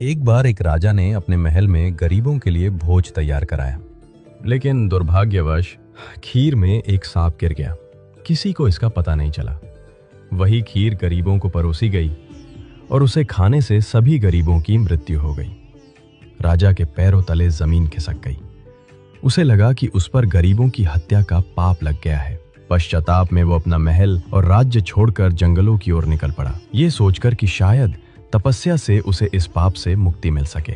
एक बार एक राजा ने अपने महल में गरीबों के लिए भोज तैयार कराया, लेकिन दुर्भाग्यवश खीर में एक सांप गिर गया। किसी को इसका पता नहीं चला। वही खीर गरीबों को परोसी गई और उसे खाने से सभी गरीबों की मृत्यु हो गई। राजा के पैरों तले जमीन खिसक गई। उसे लगा कि उस पर गरीबों की हत्या का पाप लग गया है। पश्चाताप में वो अपना महल और राज्य छोड़कर जंगलों की ओर निकल पड़ा, ये सोचकर कि शायद तपस्या से उसे इस पाप से मुक्ति मिल सके।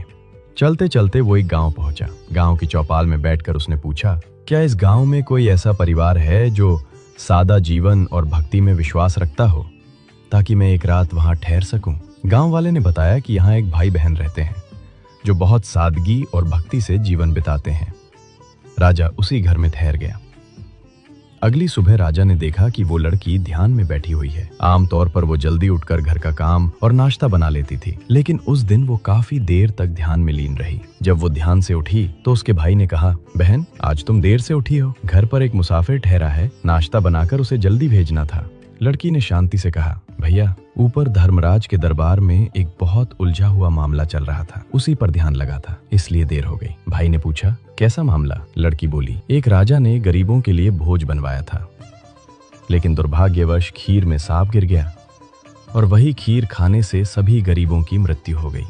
चलते चलते वो एक गांव पहुंचा। गांव की चौपाल में बैठकर उसने पूछा, क्या इस गांव में कोई ऐसा परिवार है जो सादा जीवन और भक्ति में विश्वास रखता हो, ताकि मैं एक रात वहां ठहर सकूं? गांव वाले ने बताया कि यहाँ एक भाई बहन रहते हैं जो बहुत सादगी और भक्ति से जीवन बिताते हैं। राजा उसी घर में ठहर गया। अगली सुबह राजा ने देखा कि वो लड़की ध्यान में बैठी हुई है। आमतौर पर वो जल्दी उठकर घर का काम और नाश्ता बना लेती थी, लेकिन उस दिन वो काफी देर तक ध्यान में लीन रही। जब वो ध्यान से उठी तो उसके भाई ने कहा, बहन, आज तुम देर से उठी हो। घर पर एक मुसाफिर ठहरा है, नाश्ता बनाकर उसे जल्दी भेजना था। लड़की ने शांति से कहा, भैया, ऊपर धर्मराज के दरबार में एक बहुत उलझा हुआ मामला चल रहा था, उसी पर ध्यान लगा था, इसलिए देर हो गई। भाई ने पूछा, कैसा मामला? लड़की बोली, एक राजा ने गरीबों के लिए भोज बनवाया था, लेकिन दुर्भाग्यवश खीर में सांप गिर गया और वही खीर खाने से सभी गरीबों की मृत्यु हो गई।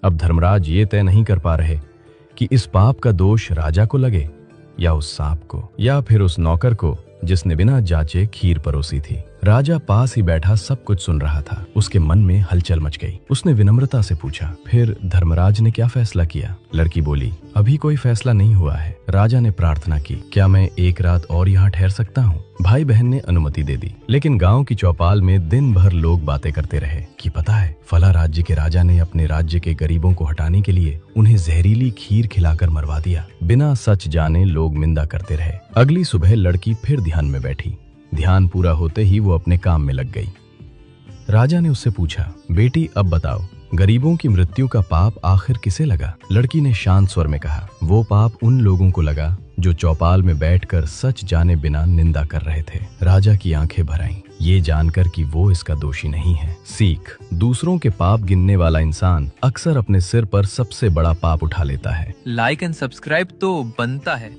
अब धर्मराज ये तय नहीं कर पा रहे कि इस पाप का दोष राजा को लगे या उस सांप को, या फिर उस नौकर को जिसने बिना जांचे खीर परोसी थी। राजा पास ही बैठा सब कुछ सुन रहा था। उसके मन में हलचल मच गई। उसने विनम्रता से पूछा, फिर धर्मराज ने क्या फैसला किया? लड़की बोली, अभी कोई फैसला नहीं हुआ है। राजा ने प्रार्थना की, क्या मैं एक रात और यहाँ ठहर सकता हूँ? भाई बहन ने अनुमति दे दी, लेकिन गांव की चौपाल में दिन भर लोग बातें करते रहे कि पता है, फला राज्य के राजा ने अपने राज्य के गरीबों को हटाने के लिए उन्हें जहरीली खीर खिलाकर मरवा दिया। बिना सच जाने लोग निंदा करते रहे। अगली सुबह लड़की फिर ध्यान में बैठी। ध्यान पूरा होते ही वो अपने काम में लग गई। राजा ने उससे पूछा, बेटी, अब बताओ, गरीबों की मृत्यु का पाप आखिर किसे लगा? लड़की ने शांत स्वर में कहा, वो पाप उन लोगों को लगा जो चौपाल में बैठकर सच जाने बिना निंदा कर रहे थे। राजा की आंखें भर आईं, ये जानकर कि वो इसका दोषी नहीं है। सीख, दूसरों के पाप गिनने वाला इंसान अक्सर अपने सिर पर सबसे बड़ा पाप उठा लेता है। लाइक एंड सब्सक्राइब तो बनता है।